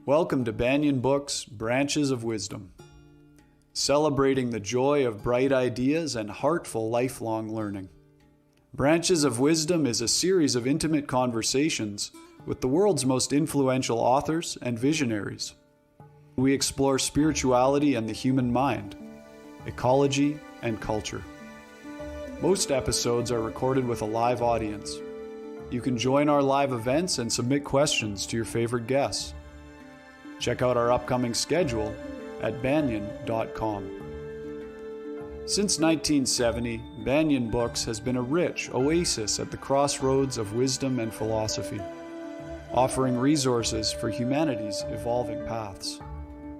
Welcome to Banyan Books, Branches of Wisdom, celebrating the joy of bright ideas and heartful lifelong learning. Branches of Wisdom is a series of intimate conversations with the world's most influential authors and visionaries. We explore spirituality and the human mind, ecology and culture. Most episodes are recorded with a live audience. You can join our live events and submit questions to your favorite guests. Check out our upcoming schedule at banyan.com. Since 1970, Banyan Books has been a rich oasis at the crossroads of wisdom and philosophy, offering resources for humanity's evolving paths.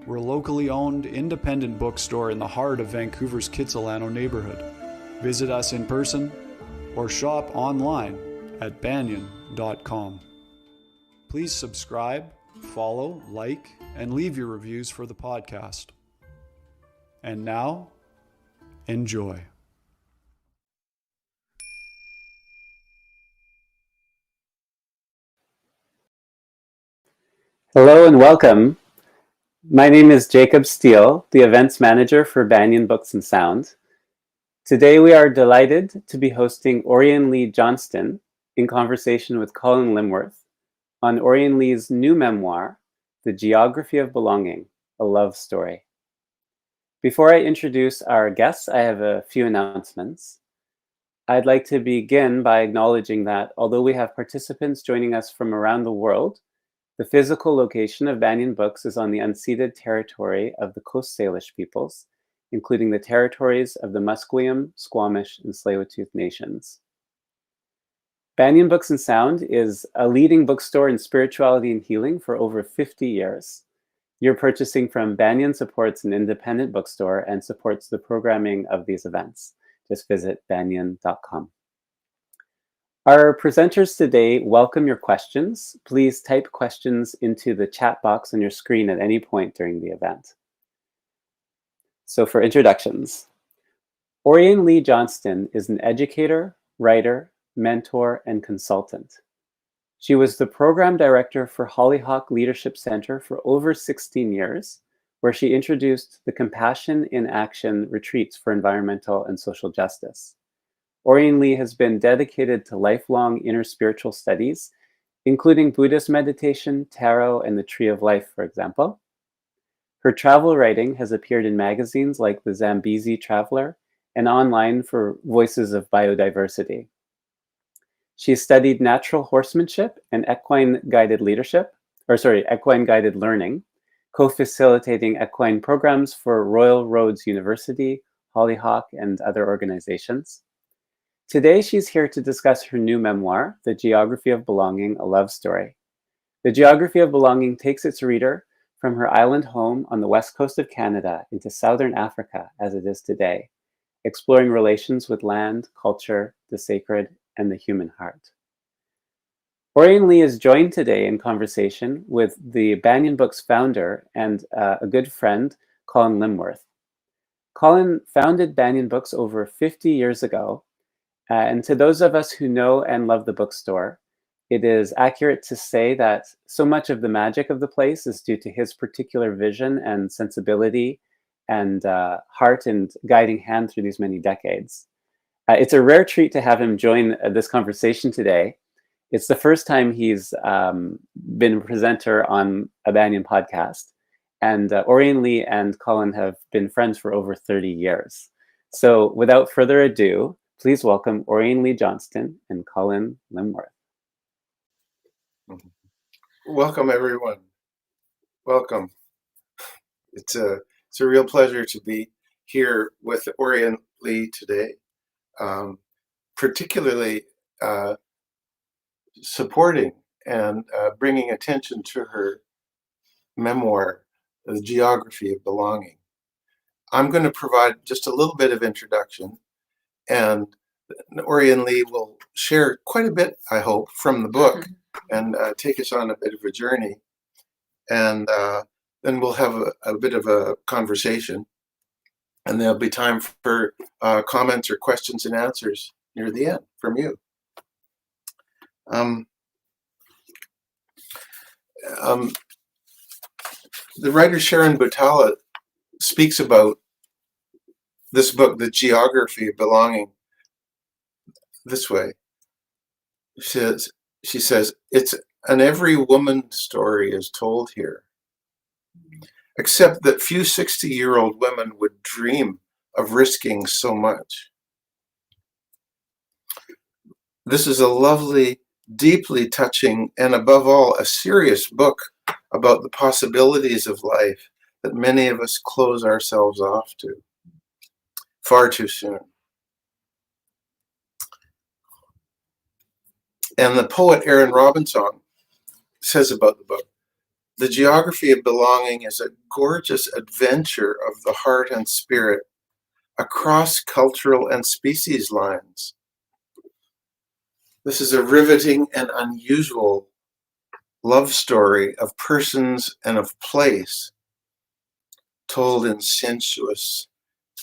We're a locally owned, independent bookstore in the heart of Vancouver's Kitsilano neighborhood. Visit us in person or shop online at banyan.com. Please subscribe, follow, like, and leave your reviews for the podcast. And now, enjoy. Hello and welcome. My name is Jacob Steele, the events manager for Banyan Books and Sound. Today we are delighted to be hosting Oriane Lee Johnston in conversation with Kolin Lymworth on Oriane Lee's new memoir, The Geography of Belonging, A Love Story. Before I introduce our guests, I have a few announcements. I'd like to begin by acknowledging that although we have participants joining us from around the world, the physical location of Banyan Books is on the unceded territory of the Coast Salish peoples, including the territories of the Musqueam, Squamish, and Tsleil-Waututh nations. Banyan Books and Sound is a leading bookstore in spirituality and healing for over 50 years. Your purchasing from Banyan supports an independent bookstore and supports the programming of these events. Just visit banyan.com. Our presenters today welcome your questions. Please type questions into the chat box on your screen at any point during the event. So for introductions, Oriane Lee Johnston is an educator, writer, mentor, and consultant. She was the program director for Hollyhock Leadership Center for over 16 years, where she introduced the Compassion in Action retreats for environmental and social justice. Oriane Lee has been dedicated to lifelong inner spiritual studies, including Buddhist meditation, tarot, and the Tree of Life, for example. Her travel writing has appeared in magazines like The Zambezi Traveler and online for Voices of Biodiversity. She studied natural horsemanship and equine guided learning, co-facilitating equine programs for Royal Roads University, Hollyhock, and other organizations. Today, she's here to discuss her new memoir, The Geography of Belonging, A Love Story. The Geography of Belonging takes its reader from her island home on the west coast of Canada into southern Africa as it is today, exploring relations with land, culture, the sacred, and the human heart. Oriane Lee is joined today in conversation with the Banyan Books founder and a good friend, Kolin Lymworth. Kolin founded Banyan Books over 50 years ago, and to those of us who know and love the bookstore, it is accurate to say that so much of the magic of the place is due to his particular vision and sensibility and heart and guiding hand through these many decades. It's a rare treat to have him join this conversation today. It's the first time he's been a presenter on a Banyan podcast, and Oriane Lee and Kolin have been friends for over 30 years. So without further ado, please welcome Oriane Lee Johnston and Kolin Lymworth. Welcome, everyone. Welcome. It's a real pleasure to be here with Oriane Lee today, particularly supporting and bringing attention to her memoir, The Geography of Belonging. I'm going to provide just a little bit of introduction, and Oriane Lee will share quite a bit, I hope, from the book and take us on a bit of a journey. And then we'll have a bit of a conversation, and there'll be time for comments or questions and answers near the end from you. The writer Sharon Butala speaks about this book, The Geography of Belonging, this way. She says, it's an every woman story is told here, except that few 60-year-old women would dream of risking so much. This is a lovely, deeply touching, and above all, a serious book about the possibilities of life that many of us close ourselves off to far too soon. And the poet Aaron Robinson says about the book, the geography of belonging is a gorgeous adventure of the heart and spirit across cultural and species lines. This is a riveting and unusual love story of persons and of place, told in sensuous,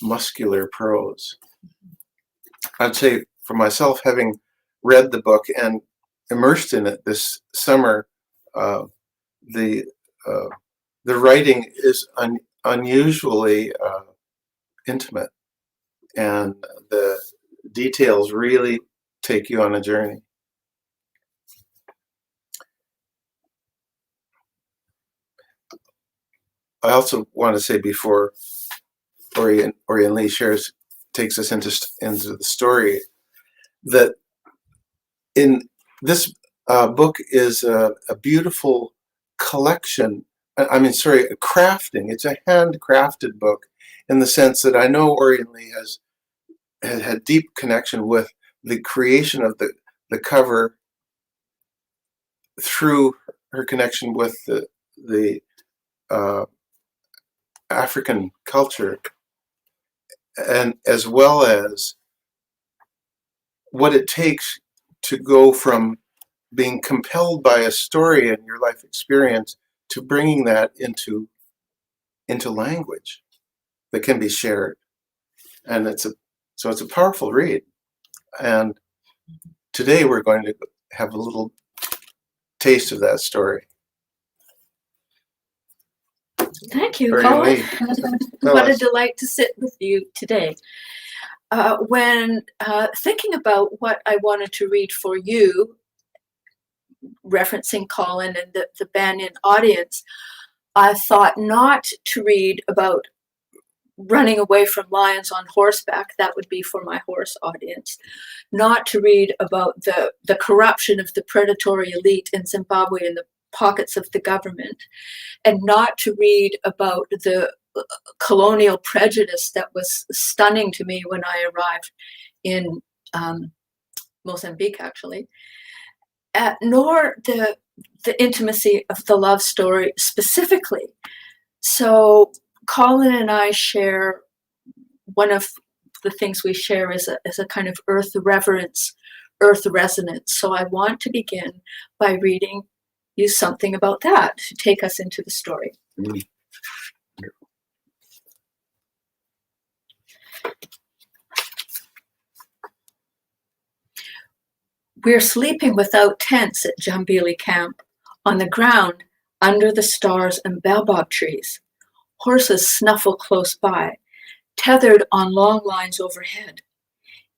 muscular prose. I'd say for myself, having read the book and immersed in it this summer, the writing is unusually intimate, and the details really take you on a journey. I also want to say before Oriane Lee takes us into the story, that in this book is a beautiful collection. A crafting. It's a handcrafted book in the sense that I know Oriane Lee has had deep connection with the creation of the cover through her connection with the African culture, and as well as what it takes to go from being compelled by a story in your life experience to bringing that into language that can be shared. And it's a powerful read. And today we're going to have a little taste of that story. Thank you, Colin. What a delight to sit with you today. When thinking about what I wanted to read for you, referencing Colin and the Banyan audience, I thought not to read about running away from lions on horseback. That would be for my horse audience. Not to read about the corruption of the predatory elite in Zimbabwe in the pockets of the government, and not to read about the colonial prejudice that was stunning to me when I arrived in Mozambique, actually, nor the intimacy of the love story specifically. So Colin and I share, one of the things we share is a kind of earth reverence, earth resonance. So I want to begin by reading you something about that to take us into the story. Mm-hmm. We're sleeping without tents at Jambili camp, on the ground under the stars and baobab trees. Horses snuffle close by, tethered on long lines overhead.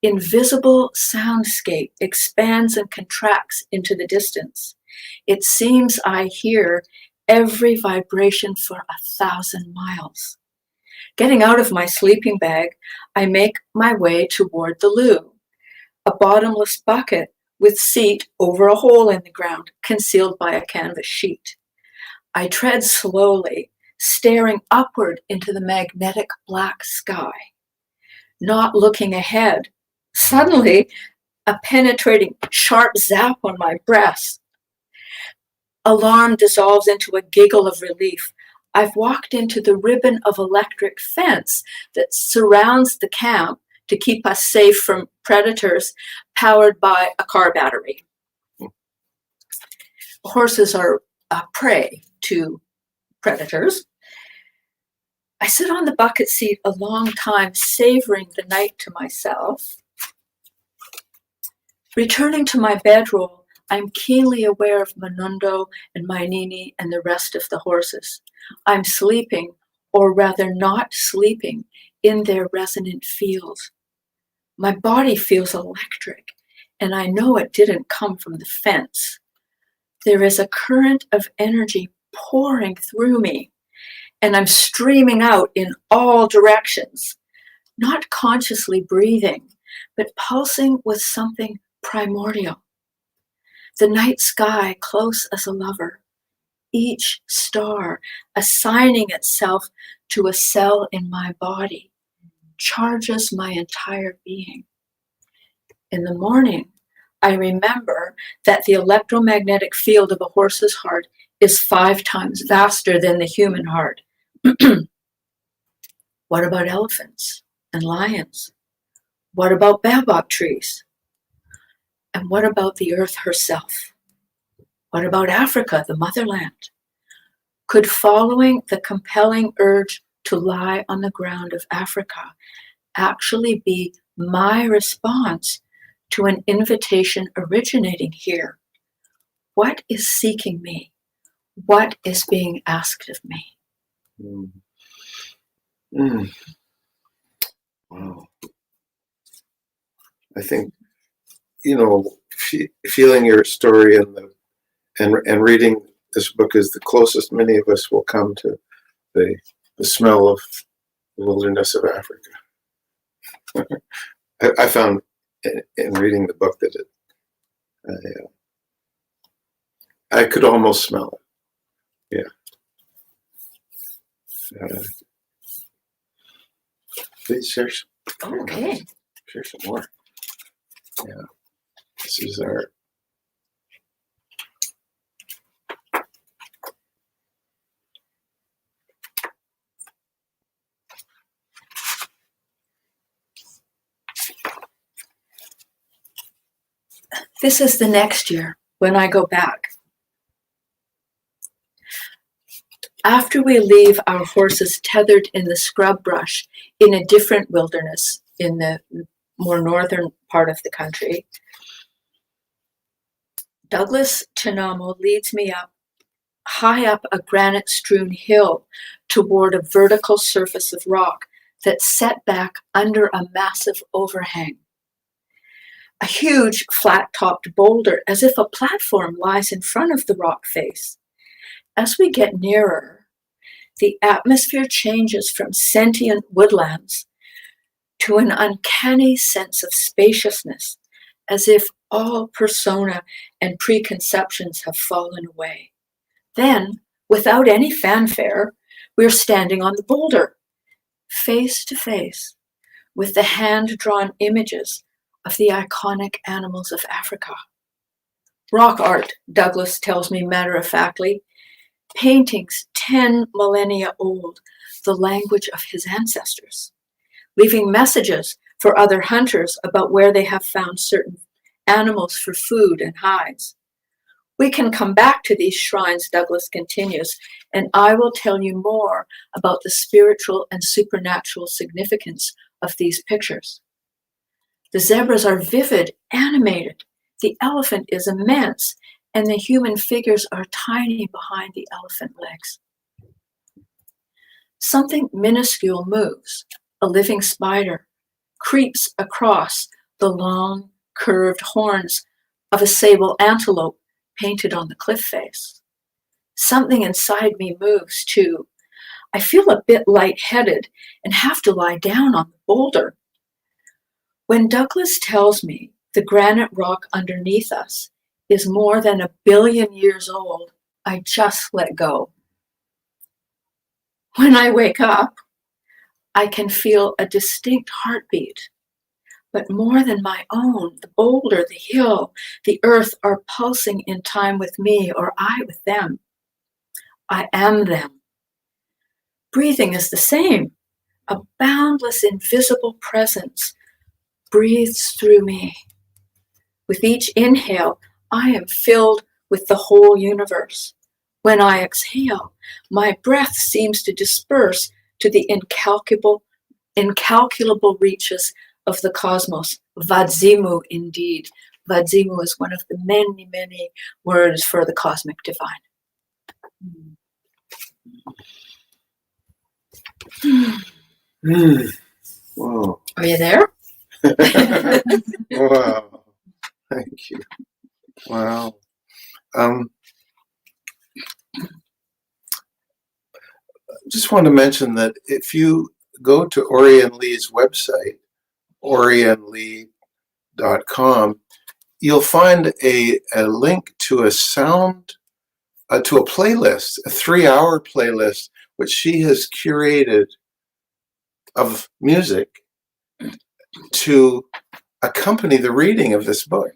Invisible soundscape expands and contracts into the distance. It seems I hear every vibration for 1,000 miles. Getting out of my sleeping bag, I make my way toward the loo, a bottomless bucket with seat over a hole in the ground, concealed by a canvas sheet. I tread slowly, staring upward into the magnetic black sky. Not looking ahead, suddenly a penetrating sharp zap on my breast. Alarm dissolves into a giggle of relief. I've walked into the ribbon of electric fence that surrounds the camp to keep us safe from predators, powered by a car battery. Horses are prey to predators. I sit on the bucket seat a long time, savoring the night to myself. Returning to my bedroll, I'm keenly aware of Manundo and Mainini and the rest of the horses. I'm sleeping, or rather not sleeping, in their resonant field. My body feels electric, and I know it didn't come from the fence. There is a current of energy pouring through me, and I'm streaming out in all directions, not consciously breathing, but pulsing with something primordial. The night sky close as a lover, each star assigning itself to a cell in my body, charges my entire being. In the morning, I remember that the electromagnetic field of a horse's heart is 5 times vaster than the human heart. What about elephants and lions? What about baobab trees? And what about the earth herself? What about Africa, the motherland? Could following the compelling urge to lie on the ground of Africa actually be my response to an invitation originating here? What is seeking me? What is being asked of me? Mm. Mm. Wow. I think, feeling your story and reading this book is the closest many of us will come to the smell of the wilderness of Africa. I found in reading the book that I could almost smell it. Yeah. Please share some. Okay. Share some more. Yeah. This is our. This is the next year when I go back. After we leave our horses tethered in the scrub brush in a different wilderness in the more northern part of the country, Douglas Chinamo leads me up, high up a granite-strewn hill toward a vertical surface of rock that's set back under a massive overhang. A huge flat-topped boulder, as if a platform, lies in front of the rock face. As we get nearer, the atmosphere changes from sentient woodlands to an uncanny sense of spaciousness, as if all persona and preconceptions have fallen away. Then, without any fanfare, we're standing on the boulder, face to face, with the hand-drawn images of the iconic animals of Africa. Rock art, Douglas tells me matter-of-factly, paintings 10 millennia old, the language of his ancestors, leaving messages for other hunters about where they have found certain animals for food and hides. We can come back to these shrines, Douglas continues, and I will tell you more about the spiritual and supernatural significance of these pictures. The zebras are vivid, animated. The elephant is immense, and the human figures are tiny behind the elephant legs. Something minuscule moves, a living spider, creeps across the long, curved horns of a sable antelope painted on the cliff face. Something inside me moves too. I feel a bit lightheaded and have to lie down on the boulder. When Douglas tells me the granite rock underneath us is more than 1 billion years old, I just let go. When I wake up, I can feel a distinct heartbeat, but more than my own, the boulder, the hill, the earth are pulsing in time with me, or I with them. I am them. Breathing is the same. A boundless, invisible presence breathes through me. With each inhale, I am filled with the whole universe. When I exhale, my breath seems to disperse to the incalculable reaches of the cosmos. Vadzimu, indeed, Vadzimu is one of the many, many words for the cosmic divine. Whoa. Are you there? Wow. Thank you. Wow. Just want to mention that if you go to Oriane Lee's website, orianelee.com, you'll find a link to a playlist, a 3-hour playlist, which she has curated of music to accompany the reading of this book.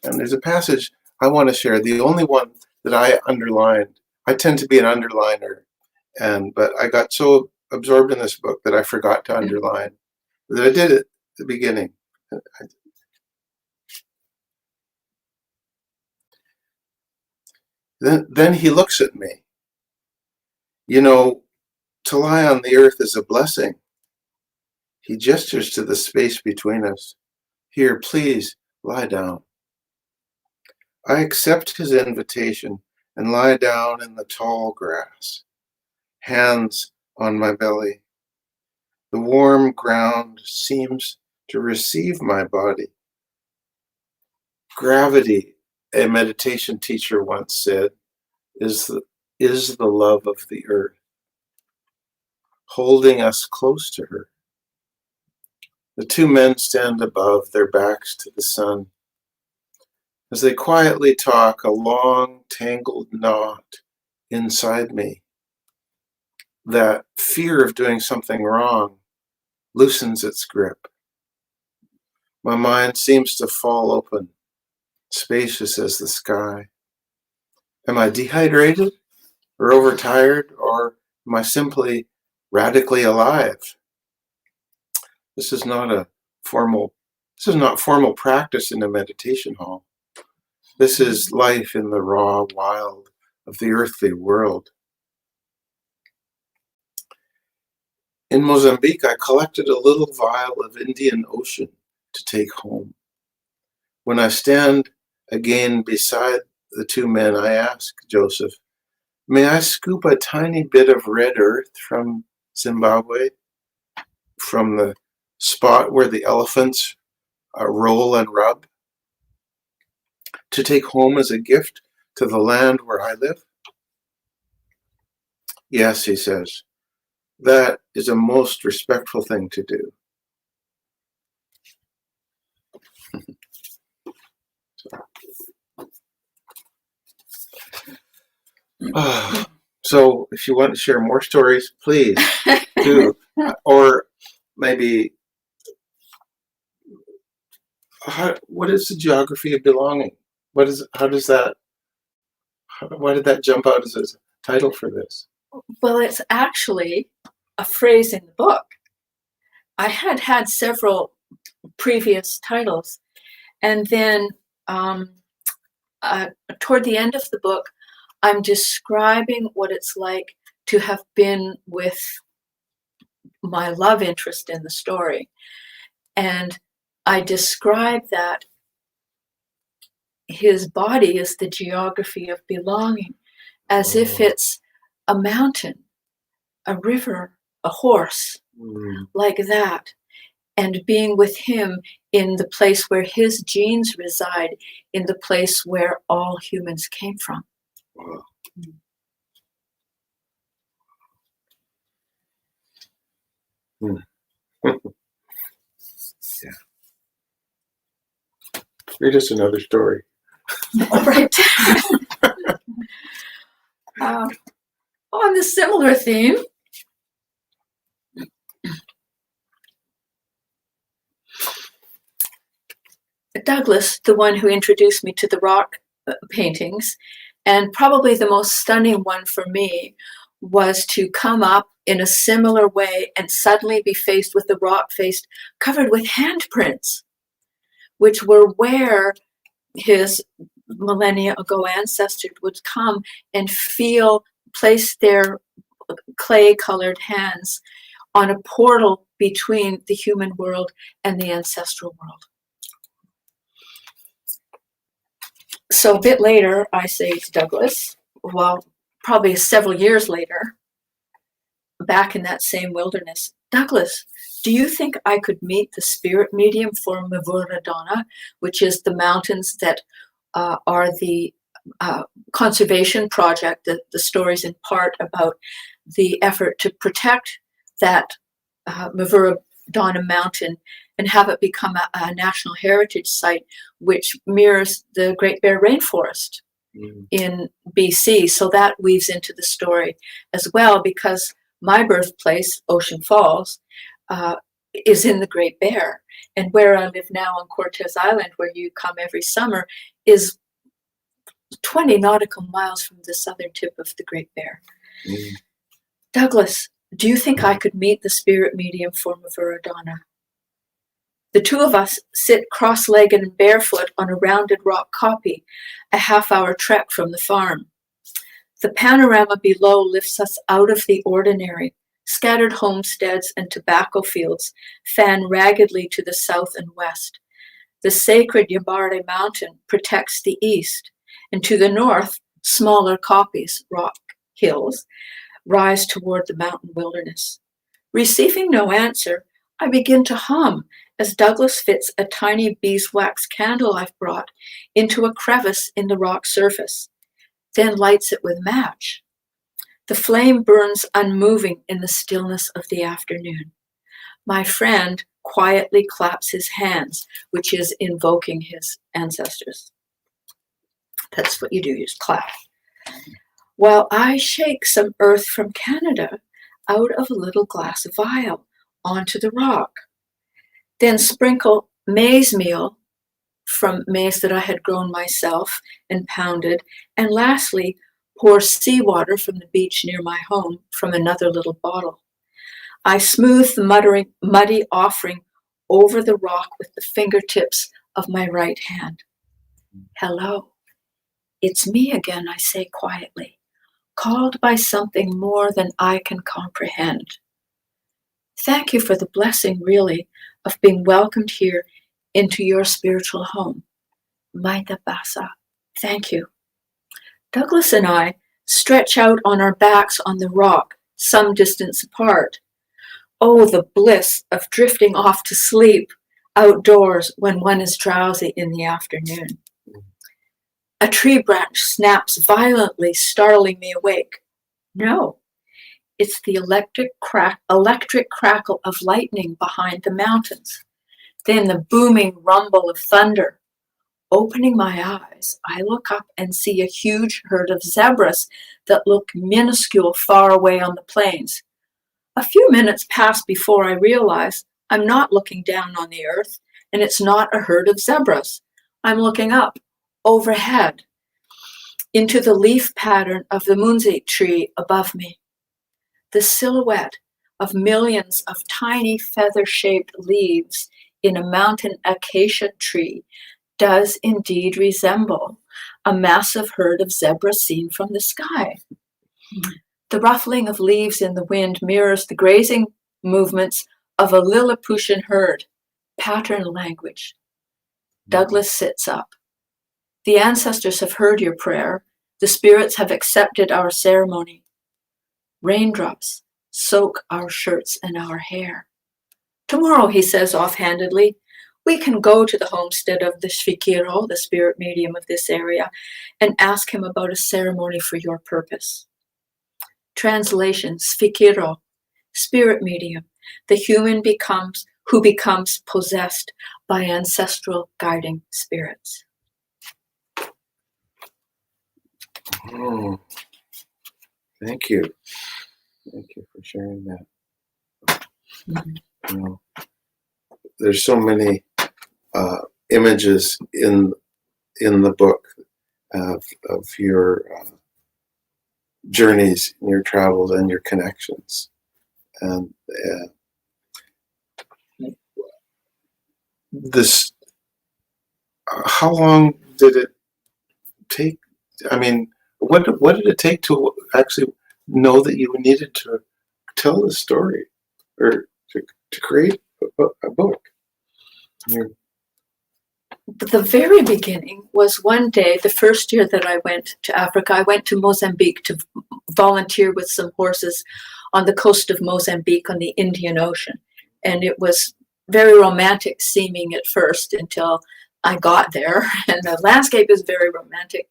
And there's a passage I want to share, the only one that I underlined. I tend to be an underliner, but I got so absorbed in this book that I forgot to underline, that I did it at the beginning. Then he looks at me. You know, to lie on the earth is a blessing. He gestures to the space between us. Here, please, lie down. I accept his invitation and lie down in the tall grass, hands on my belly. The warm ground seems to receive my body. Gravity, a meditation teacher once said, is the love of the earth, holding us close to her. The two men stand above, their backs to the sun. As they quietly talk, a long, tangled knot inside me, that fear of doing something wrong, loosens its grip. My mind seems to fall open, spacious as the sky. Am I dehydrated or overtired, or am I simply radically alive? This is not formal practice in a meditation hall. This is life in the raw wild of the earthly world. In Mozambique, I collected a little vial of Indian Ocean to take home. When I stand again beside the two men, I ask Joseph, may I scoop a tiny bit of red earth from Zimbabwe, from the spot where the elephants roll and rub, to take home as a gift to the land where I live? Yes, he says, that is a most respectful thing to do. So if you want to share more stories, please do. Or maybe, what is the geography of belonging? Why did that jump out as a title for this? Well, it's actually a phrase in the book. I had several previous titles, and then toward the end of the book, I'm describing what it's like to have been with my love interest in the story. And I describe that his body is the geography of belonging, as if it's a mountain, a river, a horse, like that. And being with him in the place where his genes reside, in the place where all humans came from. Wow. Yeah. Read us another story. All right. On the similar theme, Douglas, the one who introduced me to the rock paintings, and probably the most stunning one for me, was to come up in a similar way and suddenly be faced with the rock face covered with handprints, which were where his millennia ago ancestors would come and place their clay-colored hands on a portal between the human world and the ancestral world. So a bit later, I say to Douglas, well, probably several years later, back in that same wilderness, Douglas, do you think I could meet the spirit medium for Mevoradana, which is the mountains that are the conservation project, the stories in part about the effort to protect that Mevoradana mountain and have it become a national heritage site, which mirrors the Great Bear Rainforest in BC. So that weaves into the story as well, because my birthplace, Ocean Falls, is in the Great Bear. And where I live now on Cortez Island, where you come every summer, is 20 nautical miles from the southern tip of the Great Bear. Douglas, do you think I could meet the spirit medium for Mevoradana? The two of us sit cross-legged and barefoot on a rounded rock kopje, a half-hour trek from the farm. The panorama below lifts us out of the ordinary. Scattered homesteads and tobacco fields fan raggedly to the south and west. The sacred Yabarde Mountain protects the east, and to the north, smaller kopjes, rock hills, rise toward the mountain wilderness. Receiving no answer, I begin to hum as Douglas fits a tiny beeswax candle I've brought into a crevice in the rock surface, then lights it with match. The flame burns unmoving in the stillness of the afternoon. My friend quietly claps his hands, which is invoking his ancestors. That's what you do, you just clap. While I shake some earth from Canada out of a little glass vial onto the rock, then sprinkle maize meal from maize that I had grown myself and pounded, and lastly, pour seawater from the beach near my home from another little bottle. I smooth the muddy offering over the rock with the fingertips of my right hand. Hello, it's me again, I say quietly, called by something more than I can comprehend. Thank you for the blessing, really, of being welcomed here into your spiritual home. Maita Basa, thank you. Douglas and I stretch out on our backs on the rock, some distance apart. Oh, the bliss of drifting off to sleep outdoors when one is drowsy in the afternoon. A tree branch snaps violently, startling me awake. No, it's the electric crackle of lightning behind the mountains. Then the booming rumble of thunder. Opening my eyes, I look up and see a huge herd of zebras that look minuscule far away on the plains. A few minutes pass before I realize I'm not looking down on the earth, and it's not a herd of zebras. I'm looking up, overhead, into the leaf pattern of the munzi tree above me. The silhouette of millions of tiny feather-shaped leaves in a mountain acacia tree does indeed resemble a massive herd of zebras seen from the sky. The ruffling of leaves in the wind mirrors the grazing movements of a Lilliputian herd, pattern language. Douglas sits up. The ancestors have heard your prayer. The spirits have accepted our ceremony. Raindrops soak our shirts and our hair. Tomorrow, he says offhandedly, we can go to the homestead of the Svikiro, the spirit medium of this area, and ask him about a ceremony for your purpose. Translation, Svikiro, spirit medium, the human who becomes possessed by ancestral guiding spirits. Oh, thank you. Thank you for sharing that. You know, there's so many images in the book of your journeys, and your travels, and your connections. And this, how long did it take? I mean, what did it take to actually know that you needed to tell the story, or to create a book? the very beginning was one day, the first year that I went to Africa. I went to Mozambique to volunteer with some horses on the coast of Mozambique on the Indian Ocean. And it was very romantic seeming at first until I got there. And the landscape is very romantic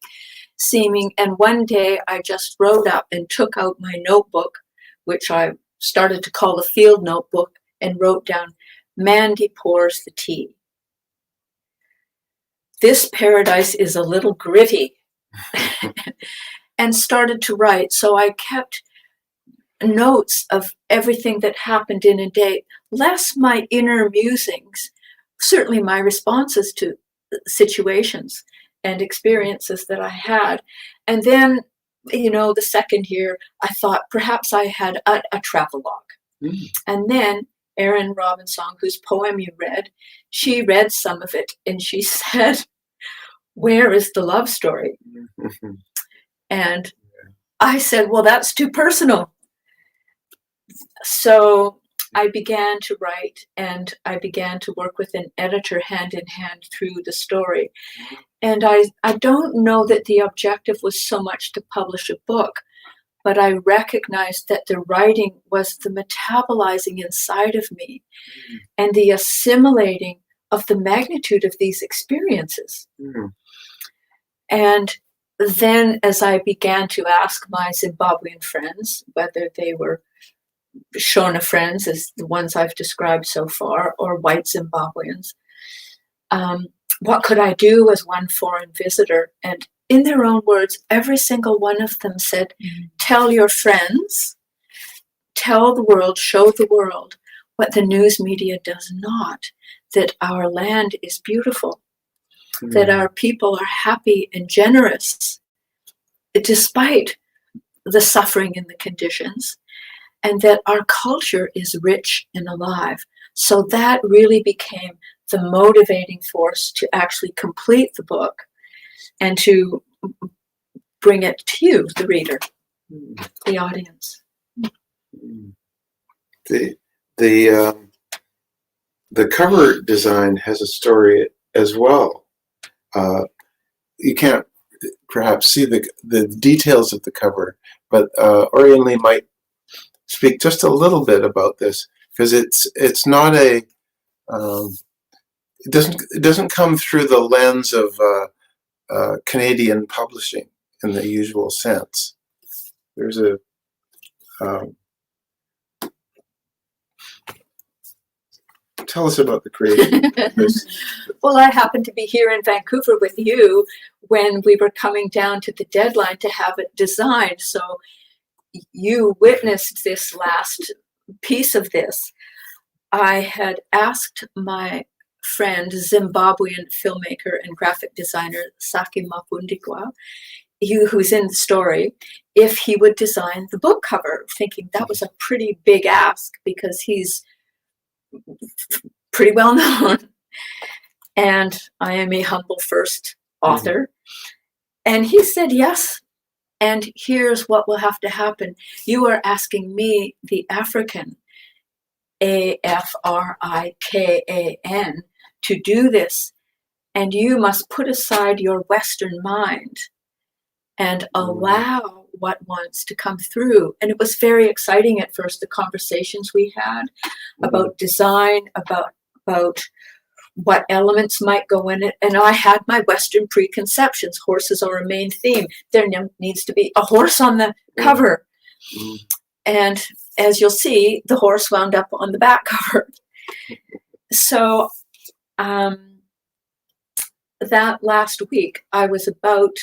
seeming. And one day I just rode up and took out my notebook, which I started to call the field notebook, and wrote down, "Mandy pours the tea. This paradise is a little gritty," and started to write. So I kept notes of everything that happened in a day, less my inner musings, certainly my responses to situations and experiences that I had. And then, the second year, I thought perhaps I had a travelogue. Mm. And then Erin Robinson, whose poem you read, she read some of it and she said, "Where is the love story?" And I said, "Well, that's too personal." So I began to write, and I began to work with an editor hand in hand through the story. And I don't know that the objective was so much to publish a book, but I recognized that the writing was the metabolizing inside of me and the assimilating of the magnitude of these experiences. Mm. And then as I began to ask my Zimbabwean friends, whether they were Shona friends, as the ones I've described so far, or white Zimbabweans, what could I do as one foreign visitor? And in their own words, every single one of them said, "Tell your friends, tell the world, show the world what the news media does not, that our land is beautiful, that our people are happy and generous, despite the suffering and the conditions, and that our culture is rich and alive." So that really became the motivating force to actually complete the book and to bring it to you, the reader, the audience. The cover design has a story as well. You can't perhaps see the details of the cover, but Oriane Lee might speak just a little bit about this, because it's not a it doesn't come through the lens of Canadian publishing in the usual sense. There's a tell us about the creation of this. Well, I happened to be here in Vancouver with you when we were coming down to the deadline to have it designed. So you witnessed this last piece of this. I had asked my friend, Zimbabwean filmmaker and graphic designer Saki Mapundikwa, who's in the story, if he would design the book cover, thinking that was a pretty big ask because he's pretty well known. And I am a humble first author. And he said yes. And here's what will have to happen. You are asking me, the African, Afrikan, to do this. And you must put aside your Western mind and allow what wants to come through. And it was very exciting at first, the conversations we had about design, about what elements might go in it. And I had my Western preconceptions. Horses are a main theme. There needs to be a horse on the cover. And as you'll see, the horse wound up on the back cover. So that last week, I was about,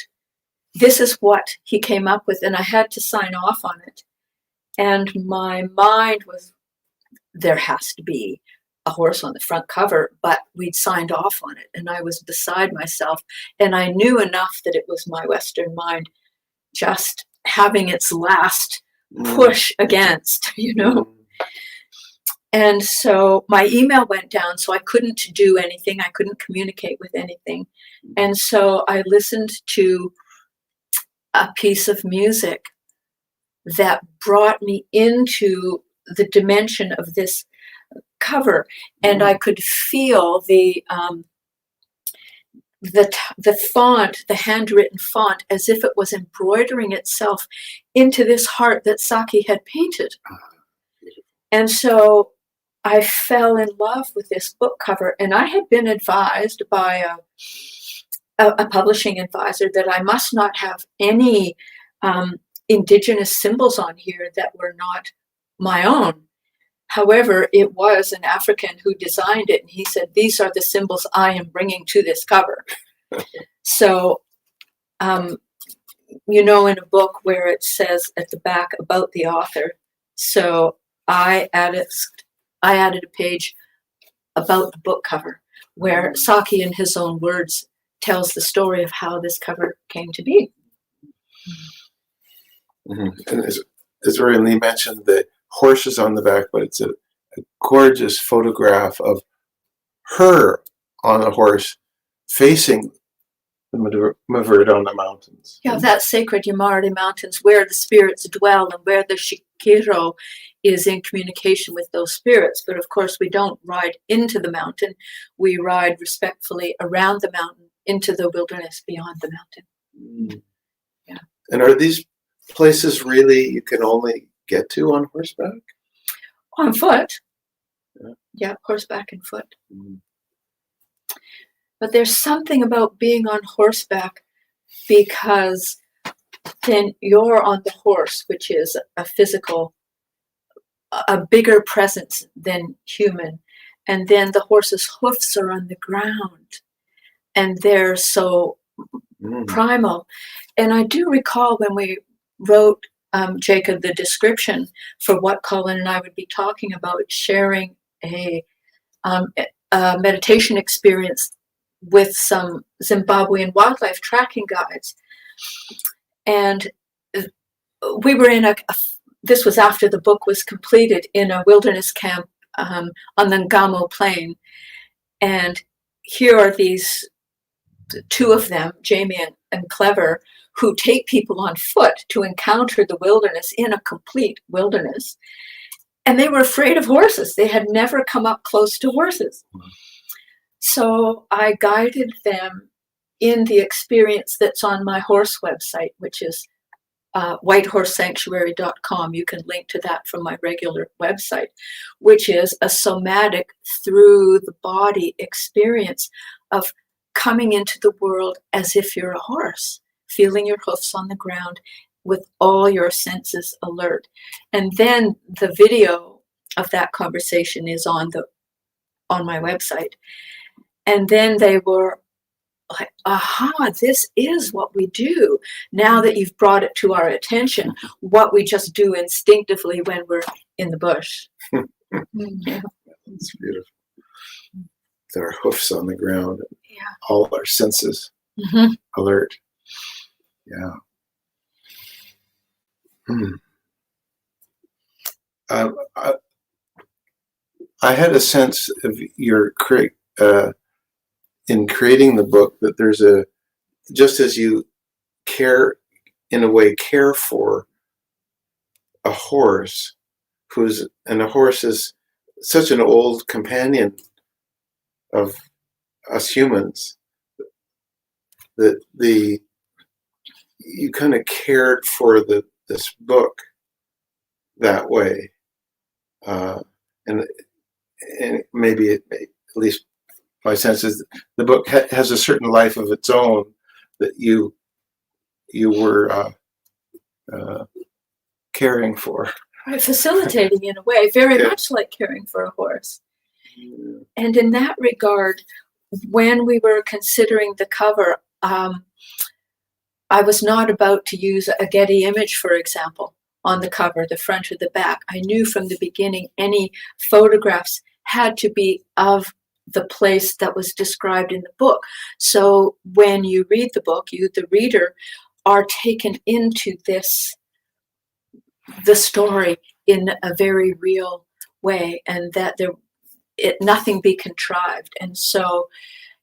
this is what he came up with, and I had to sign off on it. And my mind was, there has to be a horse on the front cover, but we'd signed off on it, and I was beside myself, and I knew enough that it was my Western mind just having its last push against, And so my email went down, so I couldn't do anything. I couldn't communicate with anything. And so I listened to a piece of music that brought me into the dimension of this cover. And I could feel the the font, the handwritten font, as if it was embroidering itself into this heart that Saki had painted. And so I fell in love with this book cover, and I had been advised by a publishing advisor that I must not have any indigenous symbols on here that were not my own. However, it was an African who designed it, and he said, these are the symbols I am bringing to this cover. So, you know, in a book where it says at the back about the author, so I added a page about the book cover where Saki, in his own words, tells the story of how this cover came to be. Mm-hmm. And as Oriane Lee mentioned, the horses on the back, but it's a gorgeous photograph of her on a horse facing the Maverdona Mountains. Yeah, that sacred Yamardi Mountains where the spirits dwell and where the Shikiro is in communication with those spirits. But of course, we don't ride into the mountain. We ride respectfully around the mountain into the wilderness beyond the mountain. Mm. Yeah. And are these places really you can only get to on horseback? On foot. Yeah, horseback and foot. Mm. But there's something about being on horseback, because then you're on the horse, which is a physical, a bigger presence than human. And then the horse's hoofs are on the ground, and they're so primal. And I do recall when we wrote, Jacob, the description for what Kolin and I would be talking about, sharing a meditation experience with some Zimbabwean wildlife tracking guides. And we were in this was after the book was completed, in a wilderness camp on the Ngamo Plain. And here are these two of them, Jamie and Clever, who take people on foot to encounter the wilderness in a complete wilderness. And they were afraid of horses. They had never come up close to horses. So I guided them in the experience that's on my horse website, which is whitehorsesanctuary.com. You can link to that from my regular website, which is a somatic through the body experience of coming into the world as if you're a horse, feeling your hoofs on the ground with all your senses alert. And then the video of that conversation is on my website. And then they were like, aha, this is what we do. Now that you've brought it to our attention, what we just do instinctively when we're in the bush. Yeah. That's beautiful. With our hoofs on the ground, and yeah, all our senses alert. Yeah. I had a sense of your in creating the book that there's just as you care for a horse, and a horse is such an old companion of us humans, that you kind of cared for this book that way, and maybe at least my sense is the book has a certain life of its own that you were caring for. Right, facilitating in a way, very much like caring for a horse. And in that regard, when we were considering the cover, I was not about to use a Getty image, for example, on the cover, the front or the back. I knew from the beginning any photographs had to be of the place that was described in the book. So when you read the book, you, the reader, are taken into the story in a very real way, and that nothing be contrived. And so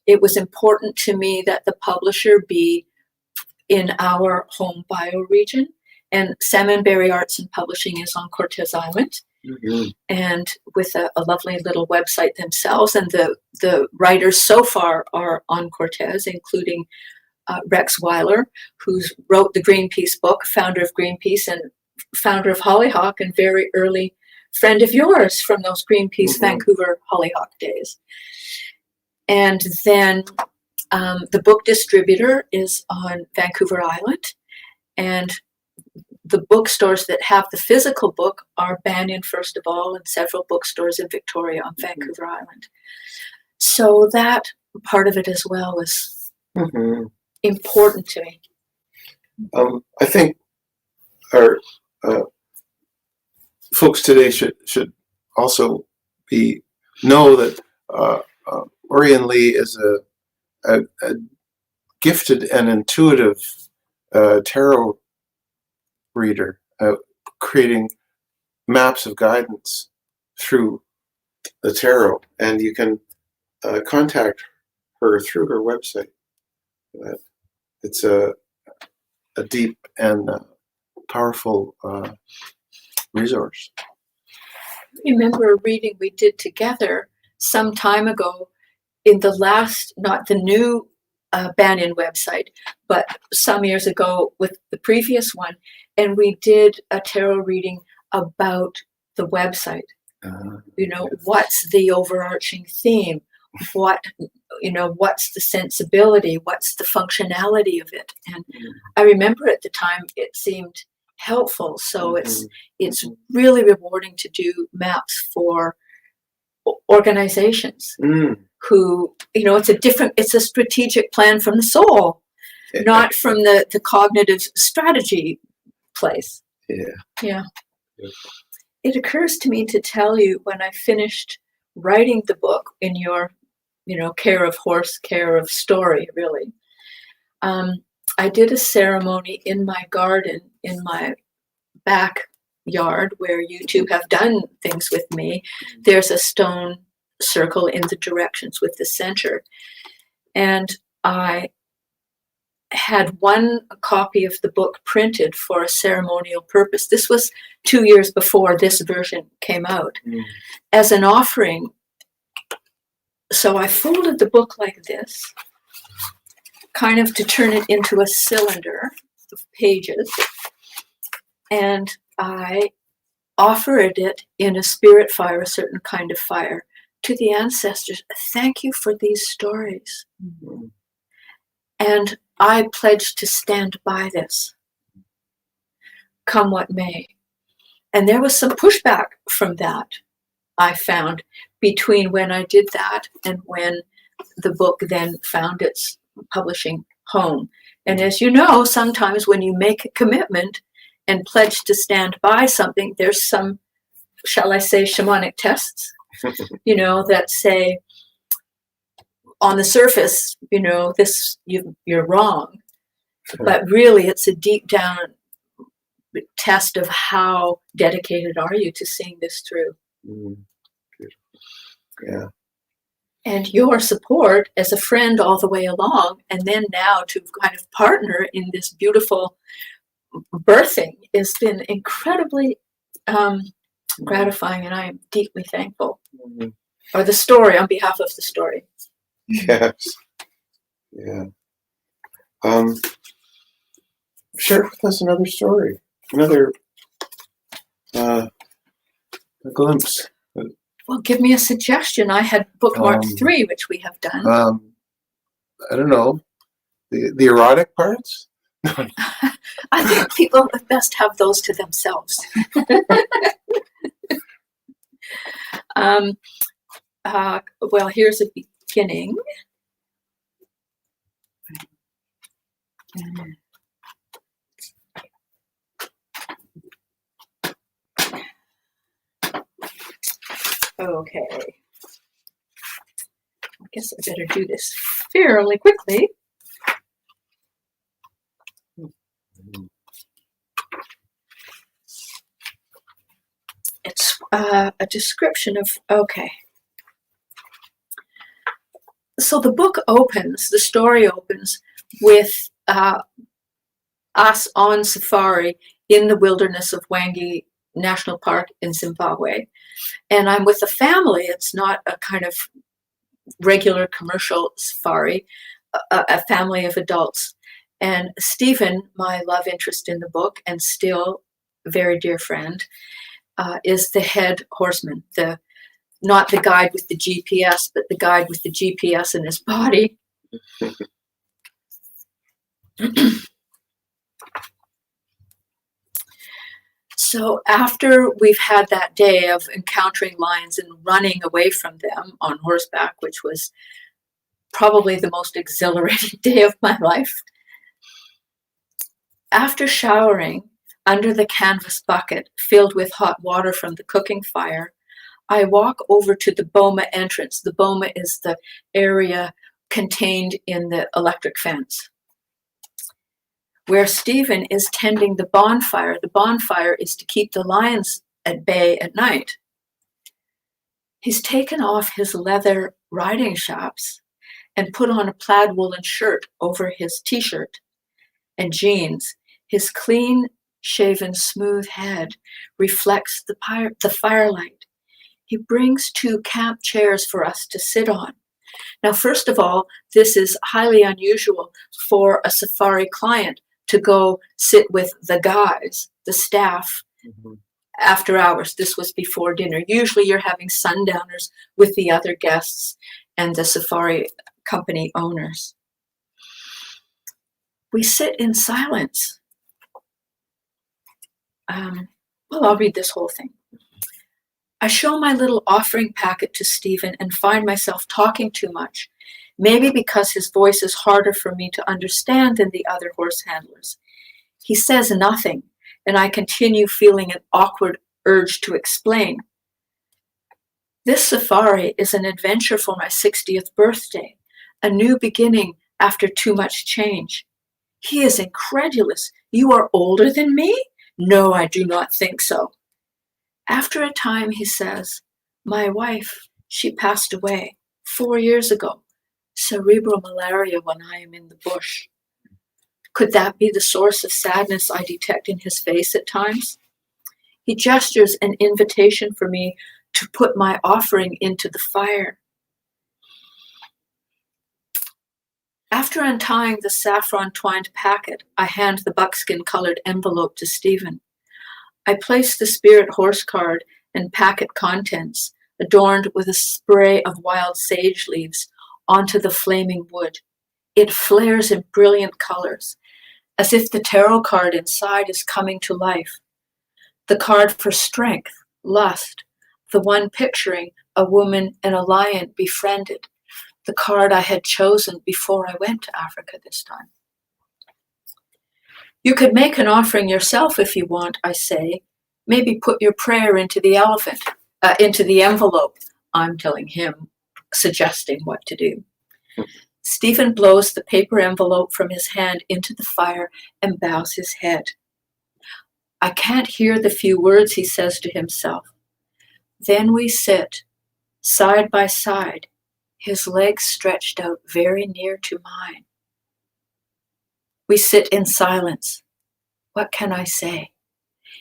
it was important to me that the publisher be in our home bioregion, and Salmonberry Arts and Publishing is on Cortes Island. and with a lovely little website themselves. And the writers so far are on Cortez, including Rex Weiler, who wrote the Greenpeace book, founder of Greenpeace and founder of Hollyhock, and very early friend of yours from those Greenpeace Vancouver Hollyhock days. And then the book distributor is on Vancouver Island, and the bookstores that have the physical book are Banyan, first of all, and several bookstores in Victoria on Vancouver Island. So that part of it as well was important to me. I think our folks today should also know that Oriane Lee is a gifted and intuitive tarot reader, creating maps of guidance through the tarot, and you can contact her through her website. It's a deep and powerful resource. I remember a reading we did together some time ago in the last, not the new Banyan website, but some years ago with the previous one, and we did a tarot reading about the website. You know, what's the overarching theme? What's the sensibility? What's the functionality of it? And I remember at the time it seemed helpful. So it's really rewarding to do maps for organizations who, it's a strategic plan from the soul, not from the cognitive strategy place. Yeah. It occurs to me to tell you, when I finished writing the book in your, care of horse, care of story, really, I did a ceremony in my garden, in my backyard, where you two have done things with me. There's a stone circle in the directions with the center. And I had one copy of the book printed for a ceremonial purpose. This was 2 years before this version came out, as an offering. So I folded the book like this, kind of to turn it into a cylinder of pages, and I offered it in a spirit fire, a certain kind of fire, to the ancestors. Thank you for these stories. And I pledged to stand by this, come what may. And there was some pushback from that, I found, between when I did that and when the book then found its publishing home. And as you know, sometimes when you make a commitment and pledge to stand by something, there's some, shall I say, shamanic tests, that say, on the surface, this, you're wrong. But really, it's a deep down test of how dedicated are you to seeing this through. Yeah. And your support as a friend all the way along, and then now to kind of partner in this beautiful birthing, has been incredibly gratifying, and I am deeply thankful. Or the story, on behalf of the story. Yes. Yeah. Share with us another story, another a glimpse. Well, give me a suggestion. I had bookmarked 3, which we have done. I don't know. The erotic parts? I think people best have those to themselves. Well, here's a beginning. Okay. I guess I better do this fairly quickly. It's a description of, okay. So the book opens, the story opens with us on safari in the wilderness of Wangi national park in Zimbabwe. And I'm with a family. It's not a kind of regular commercial safari, a family of adults. And Stephen, my love interest in the book and still a very dear friend, is the head horseman, not the guide with the GPS, but the guide with the GPS in his body. So after we've had that day of encountering lions and running away from them on horseback, which was probably the most exhilarating day of my life, after showering under the canvas bucket filled with hot water from the cooking fire, I walk over to the boma entrance. The boma is the area contained in the electric fence, where Stephen is tending the bonfire. The bonfire is to keep the lions at bay at night. He's taken off his leather riding chaps and put on a plaid woolen shirt over his t-shirt and jeans. His clean-shaven, smooth head reflects the firelight. He brings 2 camp chairs for us to sit on. Now, first of all, this is highly unusual for a safari client to go sit with the guys, the staff, after hours. This was before dinner. Usually you're having sundowners with the other guests and the safari company owners. We sit in silence. I'll read this whole thing. I show my little offering packet to Stephen and find myself talking too much, maybe because his voice is harder for me to understand than the other horse handlers. He says nothing, and I continue feeling an awkward urge to explain. This safari is an adventure for my 60th birthday, a new beginning after too much change. He is incredulous. You are older than me? No, I do not think so. After a time, he says, my wife, she passed away 4 years ago, cerebral malaria when I am in the bush. Could that be the source of sadness I detect in his face at times? He gestures an invitation for me to put my offering into the fire. After untying the saffron-twined packet, I hand the buckskin-colored envelope to Stephen. I place the spirit horse card and packet contents, adorned with a spray of wild sage leaves, onto the flaming wood. It flares in brilliant colors, as if the tarot card inside is coming to life. The card for strength, lust, the one picturing a woman and a lion befriended, the card I had chosen before I went to Africa this time. You could make an offering yourself if you want, I say. Maybe put your prayer into the envelope. I'm telling him, suggesting what to do. Stephen blows the paper envelope from his hand into the fire and bows his head. I can't hear the few words he says to himself. Then we sit, side by side, his legs stretched out very near to mine. We sit in silence. What can I say?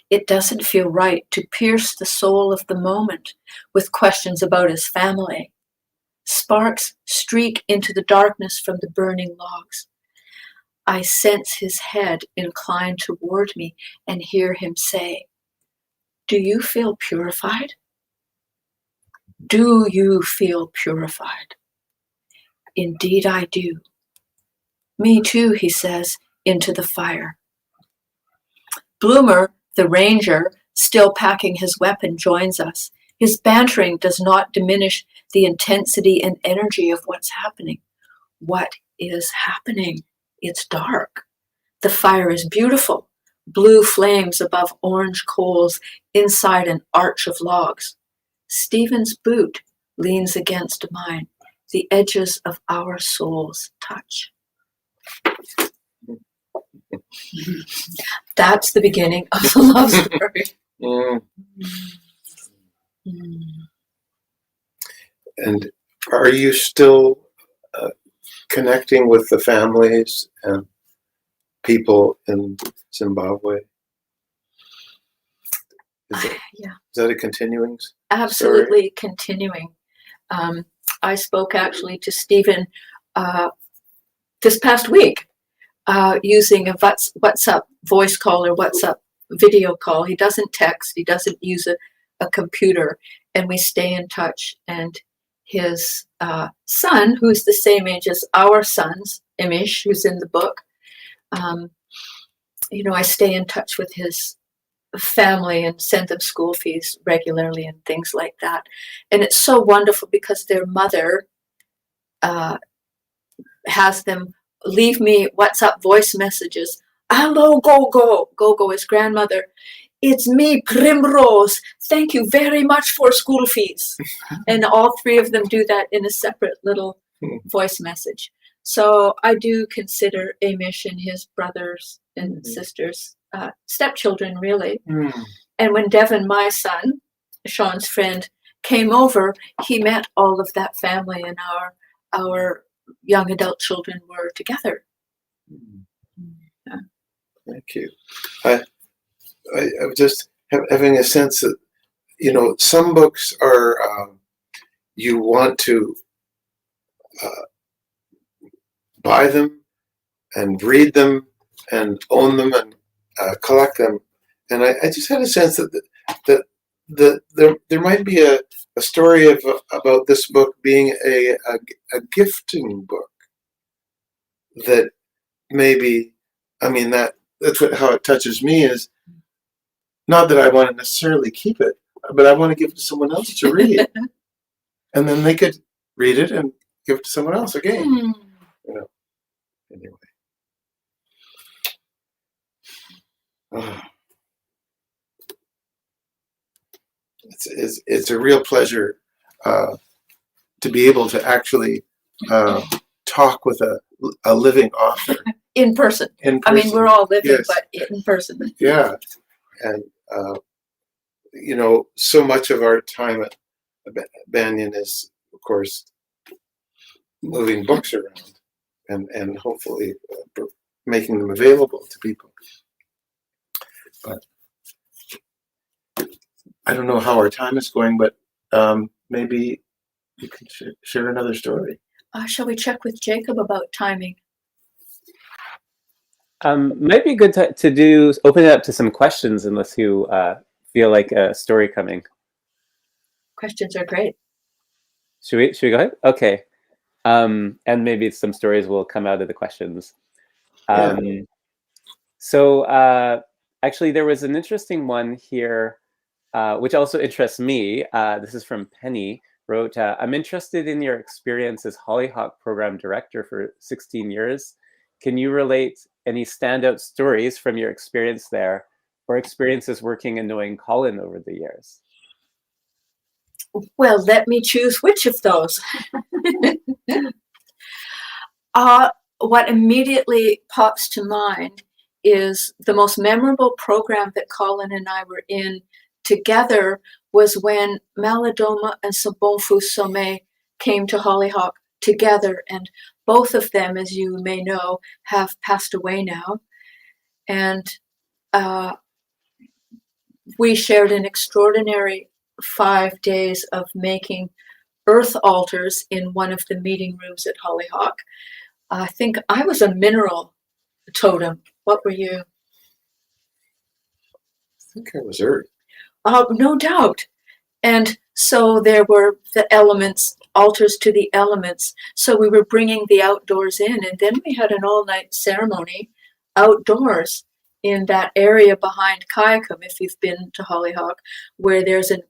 It doesn't feel right to pierce the soul of the moment with questions about his family. Sparks streak into the darkness from the burning logs. I sense his head inclined toward me and hear him say, "Do you feel purified? Do you feel purified?" Indeed I do. Me too, he says, into the fire. Bloomer, the ranger, still packing his weapon, joins us. His bantering does not diminish the intensity and energy of what's happening. What is happening? It's dark. The fire is beautiful. Blue flames above orange coals inside an arch of logs. Stephen's boot leans against mine. The edges of our souls touch. That's the beginning of the love story. And are you still connecting with the families and people in Zimbabwe? Yeah, Is that a continuing absolutely continuing. I spoke actually to Stephen this past week using a WhatsApp voice call or WhatsApp video call. He doesn't text, he doesn't use a computer, and we stay in touch. And his son, who's the same age as our sons, Imish, who's in the book, I stay in touch with his family and send them school fees regularly and things like that. And it's so wonderful because their mother has them leave me WhatsApp voice messages. Hello, Gogo. Gogo is grandmother. It's me, Primrose. Thank you very much for school fees. And all three of them do that in a separate little voice message. So I do consider Amish and his brothers and sisters stepchildren, really. And when Devon, my son, Sean's friend, came over, he met all of that family, and our young adult children were together. Yeah. Thank you. I'm just having a sense that, some books are, you want to buy them and read them and own them and collect them. And I just had a sense that there might be a story about this book being a gifting book that maybe, that's how it touches me, is not that I want to necessarily keep it, but I want to give it to someone else to read. And then they could read it and give it to someone else again. Anyway. It's a real pleasure to be able to actually talk with a living author. In person. We're all living, yes. But in person. Yeah. And, so much of our time at Banyan is, of course, moving books around and hopefully making them available to people. But I don't know how our time is going, but maybe you can share another story. Shall we check with Jacob about timing? Might be good to open it up to some questions, unless you feel like a story coming. Questions are great. Should we go ahead? Okay. And maybe some stories will come out of the questions. So actually, there was an interesting one here, which also interests me. This is from Penny. Wrote, I'm interested in your experience as Hollyhock Program Director for 16 years. Can you relate any standout stories from your experience there, or experiences working and knowing Kolin over the years? Well, let me choose which of those. What immediately pops to mind is the most memorable program that Kolin and I were in together was when Malidoma and Sobonfu Some came to Hollyhock together, and both of them, as you may know, have passed away now. And we shared an extraordinary 5 days of making earth altars in one of the meeting rooms at Hollyhock. I think I was a mineral totem. What were you? I think I was earth. No doubt. And so there were the elements, altars to the elements. So we were bringing the outdoors in, and then we had an all-night ceremony outdoors in that area behind Kayakum, if you've been to Hollyhock, where there's a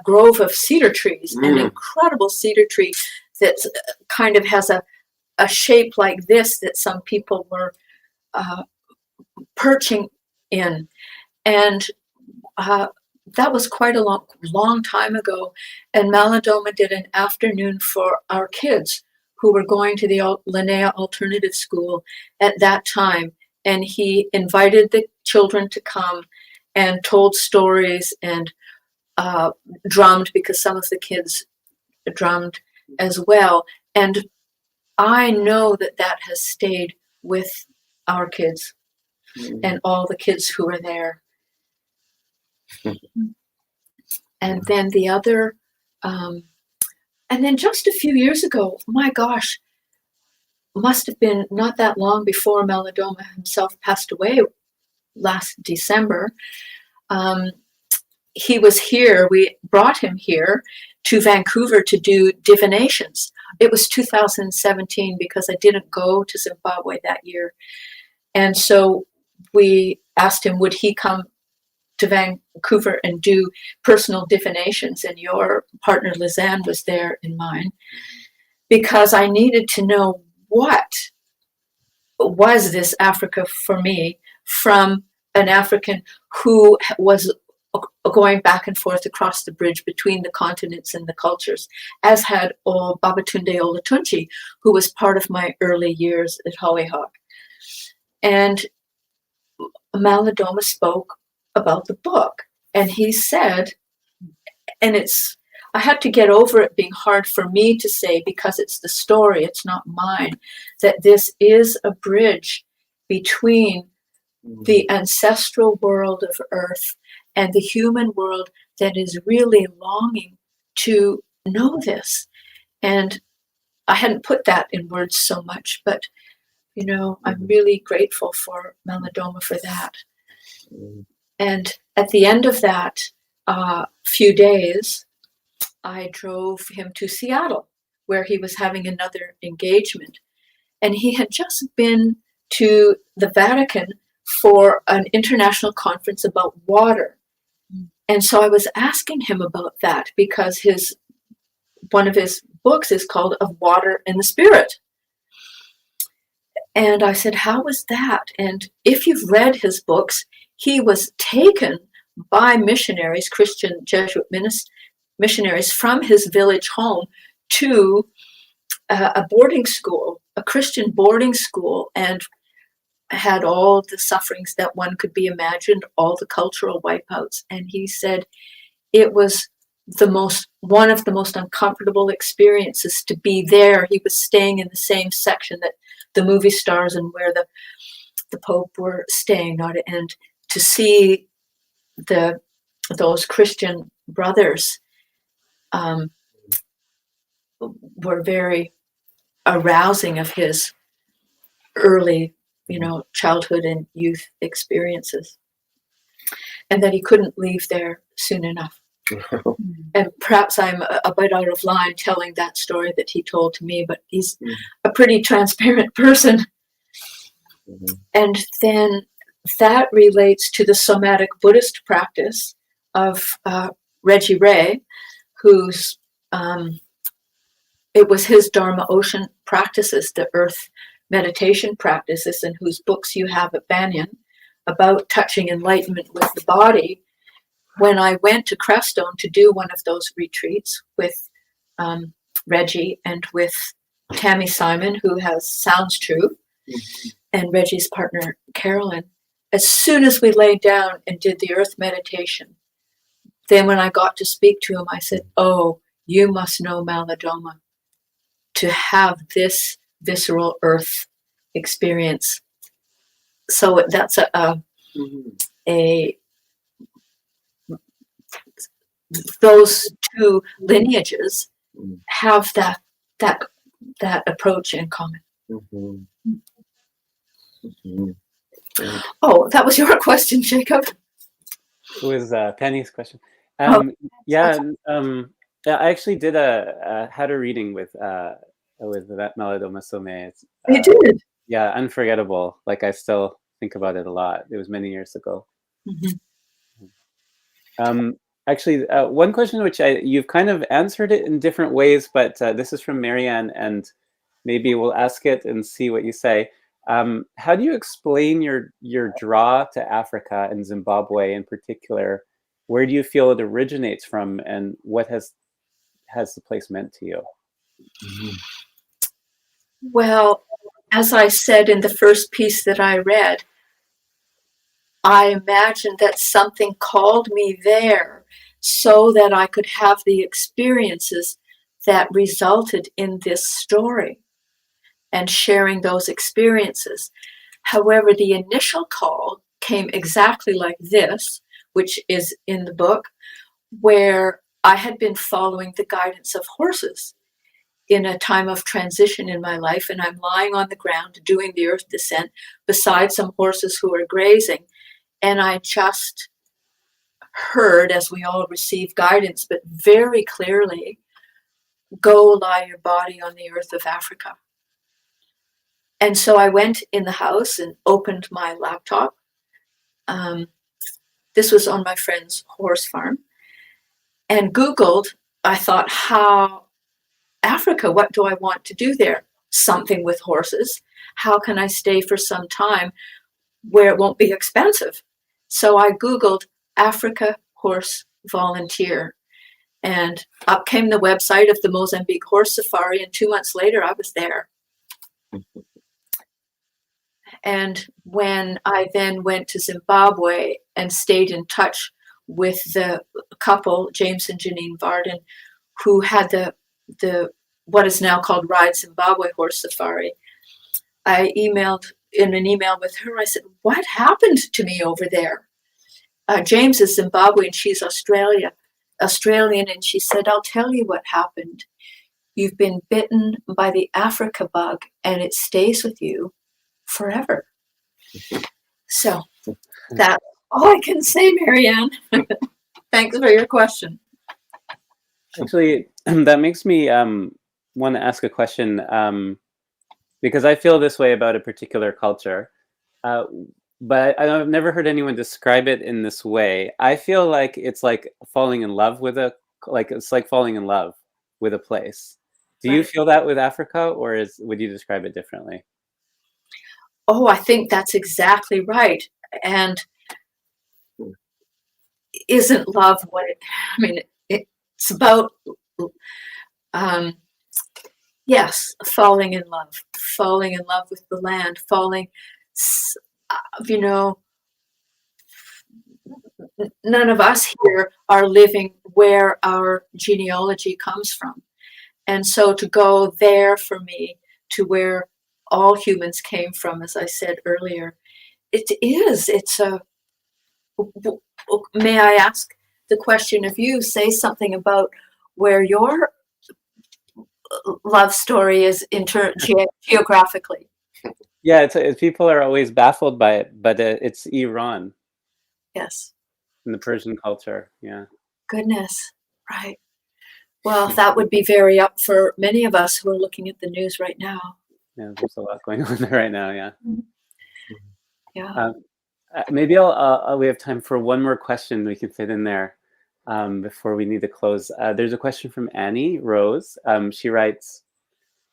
grove of cedar trees, an incredible cedar tree that kind of has a shape like this that some people were perching in. And that was quite a long time ago. And Malidoma did an afternoon for our kids who were going to the Linnea Alternative School at that time. And he invited the children to come and told stories and drummed, because some of the kids drummed as well. And I know that has stayed with our kids and all the kids who are there. And then the other, and then just a few years ago, my gosh, must have been not that long before Malidoma himself passed away last December. He was here. We brought him here to Vancouver to do divinations. It was 2017 because I didn't go to Zimbabwe that year. And so we asked him, would he come to Vancouver and do personal divinations? And your partner, Lizanne, was there in mine, because I needed to know what was this Africa for me, from an African who was going back and forth across the bridge between the continents and the cultures, as had Babatunde Olatunji, who was part of my early years at Hollyhock. And Malidoma spoke about the book, and he said, and I had to get over it being hard for me to say, because it's the story, it's not mine, that this is a bridge between the ancestral world of Earth and the human world that is really longing to know this. And I hadn't put that in words so much, but, you know, I'm really grateful for Malidoma for that. And at the end of that few days, I drove him to Seattle, where he was having another engagement. And he had just been to the Vatican for an international conference about water. And so I was asking him about that, because one of his books is called Of Water and the Spirit. And I said, how was that? And if you've read his books, he was taken by missionaries, Christian Jesuit missionaries, from his village home to a boarding school, a Christian boarding school, and had all the sufferings that one could be imagined, all the cultural wipeouts. And he said it was one of the most uncomfortable experiences to be there. He was staying in the same section that the movie stars and where the Pope were staying, and to see those Christian brothers were very arousing of his early, childhood and youth experiences, and that he couldn't leave there soon enough. And perhaps I'm a bit out of line telling that story that he told to me, but he's a pretty transparent person. And then that relates to the somatic Buddhist practice of Reggie Ray, whose it was his Dharma Ocean practices, the earth meditation practices, and whose books you have at Banyan about touching enlightenment with the body. When I went to Crestone to do one of those retreats with Reggie and with Tammy Simon, who has Sounds True, and Reggie's partner, Carolyn, as soon as we laid down and did the earth meditation, then when I got to speak to him, I said, oh, you must know Malidoma to have this visceral earth experience. So that's those two lineages have that approach in common. Oh, that was your question, Jacob. It was Penny's question. Oh. I actually did had a reading with Malidoma Somé. You did? Yeah, unforgettable. Like, I still think about it a lot. It was many years ago. Actually, one question which you've kind of answered it in different ways, but this is from Marianne, and maybe we'll ask it and see what you say. How do you explain your draw to Africa and Zimbabwe in particular? Where do you feel it originates from, and what has the place meant to you? Well, as I said in the first piece that I read, I imagined that something called me there so that I could have the experiences that resulted in this story and sharing those experiences. However, the initial call came exactly like this, which is in the book, where I had been following the guidance of horses in a time of transition in my life, and I'm lying on the ground doing the earth descent beside some horses who are grazing, and I just heard, as we all receive guidance, but very clearly, go lie your body on the earth of Africa. And so I went in the house and opened my laptop. This was on my friend's horse farm, and Googled. I thought, how Africa, what do I want to do there? Something with horses. How can I stay for some time where it won't be expensive? So I Googled Africa horse volunteer, and up came the website of the Mozambique Horse Safari, and 2 months later I was there. And when I then went to Zimbabwe and stayed in touch with the couple, James and Janine Varden, who had the what is now called Ride Zimbabwe Horse Safari, I emailed in an email with her. I said, what happened to me over there? James is Zimbabwean, she's Australian, and she said, I'll tell you what happened. You've been bitten by the Africa bug, and it stays with you forever. So that's all I can say, Marianne. Thanks for your question. Actually, that makes me want to ask a question, because I feel this way about a particular culture, but I've never heard anyone describe it in this way. I feel like it's like falling in love with it's like falling in love with a place. Do you feel that with Africa, or would you describe it differently? Oh, I think that's exactly right. And isn't love what it's about? Yes, falling in love with the land, none of us here are living where our genealogy comes from. And so to go there for me, to where all humans came from, as I said earlier, may I ask the question of you, say something about where your love story is geographically. Yeah, people are always baffled by it, but it's Iran. Yes. In the Persian culture, yeah. Goodness, right. Well, that would be very up for many of us who are looking at the news right now. Yeah, there's a lot going on there right now, yeah. Yeah. Maybe we have time for one more question we can fit in there before we need to close. There's a question from Annie Rose. She writes,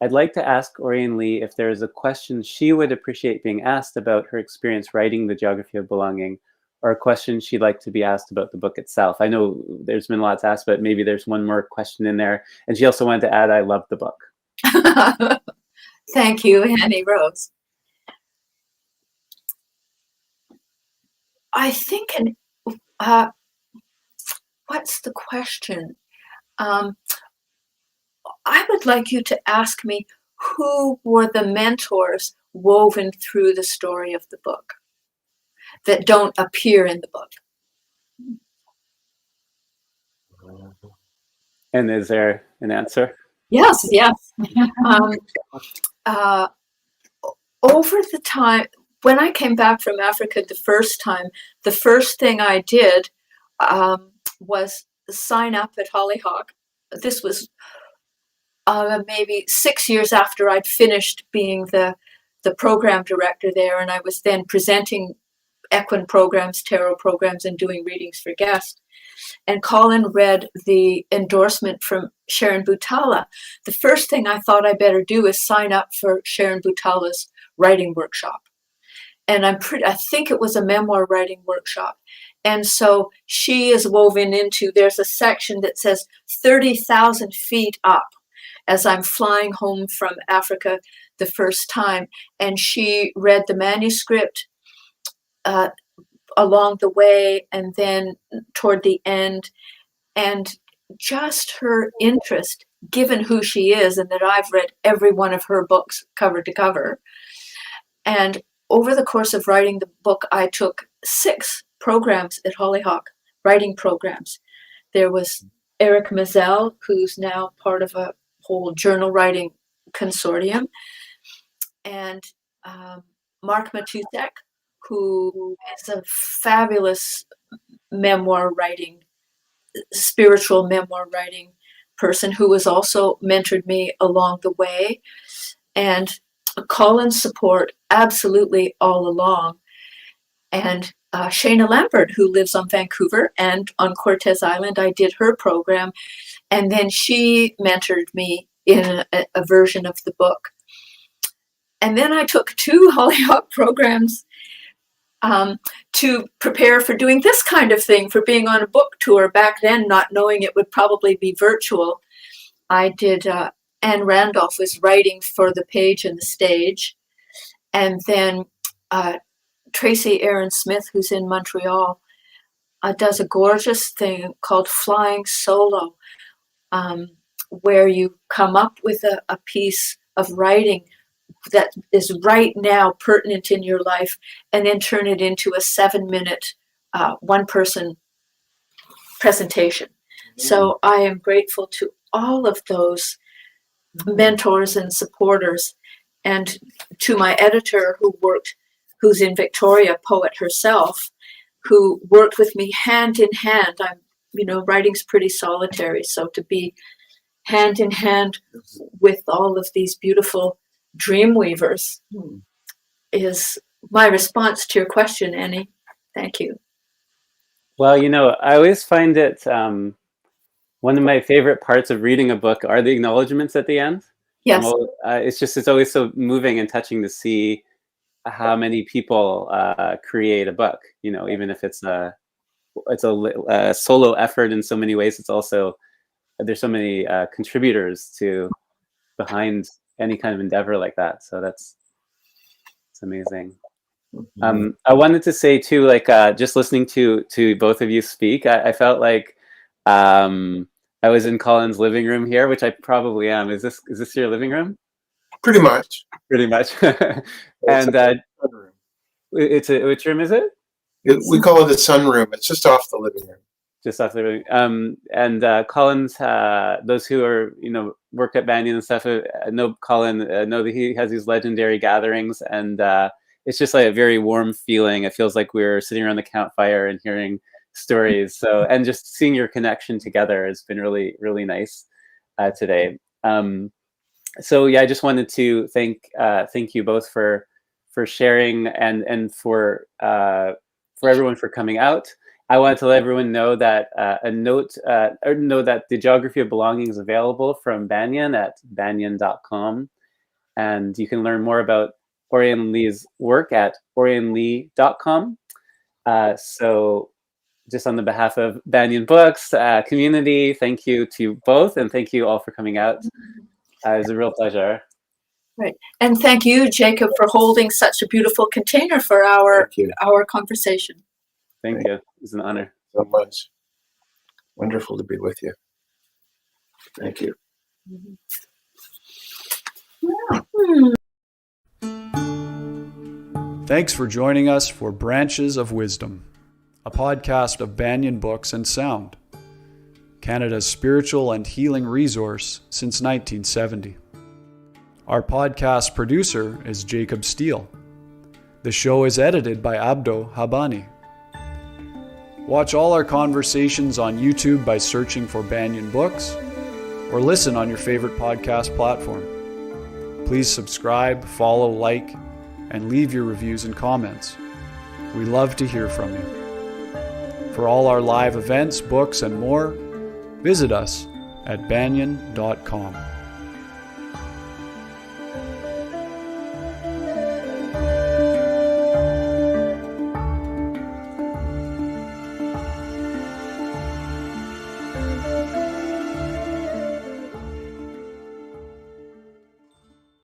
I'd like to ask Oriane Lee if there is a question she would appreciate being asked about her experience writing The Geography of Belonging, or a question she'd like to be asked about the book itself. I know there's been lots asked, but maybe there's one more question in there. And she also wanted to add, I love the book. Thank you, Annie Rose. I think, what's the question? I would like you to ask me, who were the mentors woven through the story of the book that don't appear in the book? And is there an answer? Yes. Over the time, when I came back from Africa the first time, the first thing I did was sign up at Hollyhock. This was maybe 6 years after I'd finished being the program director there, and I was then presenting equine programs, tarot programs, and doing readings for guests. And Colin read the endorsement from Sharon Butala. The first thing I thought I better do is sign up for Sharon Butala's writing workshop. And I think it was a memoir writing workshop. And so she is woven into, there's a section that says 30,000 feet up as I'm flying home from Africa the first time. And she read the manuscript along the way and then toward the end. And just her interest, given who she is and that I've read every one of her books cover to cover. And over the course of writing the book, I took 6 programs at Hollyhock writing programs. There was Eric Mazel, who's now part of a whole journal writing consortium, and Mark Matusek, who is a fabulous memoir writing, spiritual memoir writing person who has also mentored me along the way. And Colin's support absolutely all along. And Shayna Lambert, who lives on Vancouver and on Cortes Island, I did her program. And then she mentored me in a version of the book. And then I took 2 Hollyhock programs to prepare for doing this kind of thing, for being on a book tour back then, not knowing it would probably be virtual. I did, Anne Randolph was writing for the page and the stage. And then Tracy Aaron Smith, who's in Montreal, does a gorgeous thing called Flying Solo, where you come up with a piece of writing that is right now pertinent in your life, and then turn it into a 7-minute one-person presentation. So I am grateful to all of those mentors and supporters, and to my editor who's in Victoria, poet herself, who worked with me hand in hand. Writing's pretty solitary, so to be hand in hand with all of these beautiful dream weavers is my response to your question, Annie. Thank you. Well, I always find it one of my favorite parts of reading a book are the acknowledgements at the end. Yes. It's always so moving and touching to see how many people create a book. Even if it's a solo effort in so many ways, it's also there's so many contributors behind any kind of endeavor like that. So it's amazing. I wanted to say too, just listening to both of you speak, I felt like I was in Colin's living room here, which I probably am. Is this your living room? Pretty much. And which room is it? We call it the sunroom. It's just off the living room. Just off the room. And Colin's, those who are, work at Banyan and stuff, know Colin, know that he has these legendary gatherings, and it's just like a very warm feeling. It feels like we're sitting around the campfire and hearing stories. So, and just seeing your connection together has been really, really nice today. So yeah, I just wanted to thank you both for sharing and for everyone for coming out. I wanted to let everyone know that know that the Geography of Belonging is available from Banyan at banyan.com, and you can learn more about Oriane Lee's work at orianelee.com. So just on the behalf of Banyan Books community, thank you to both, and thank you all for coming out. It was a real pleasure. Right. And thank you, Jacob, for holding such a beautiful container for our conversation. Thank you. It's an honor. So much. Wonderful to be with you. Thank you. Thanks for joining us for Branches of Wisdom, a podcast of Banyan Books and Sound, Canada's spiritual and healing resource since 1970. Our podcast producer is Jacob Steele. The show is edited by Abdo Habani. Watch all our conversations on YouTube by searching for Banyan Books, or listen on your favorite podcast platform. Please subscribe, follow, like, and leave your reviews and comments. We love to hear from you. For all our live events, books, and more, visit us at banyan.com.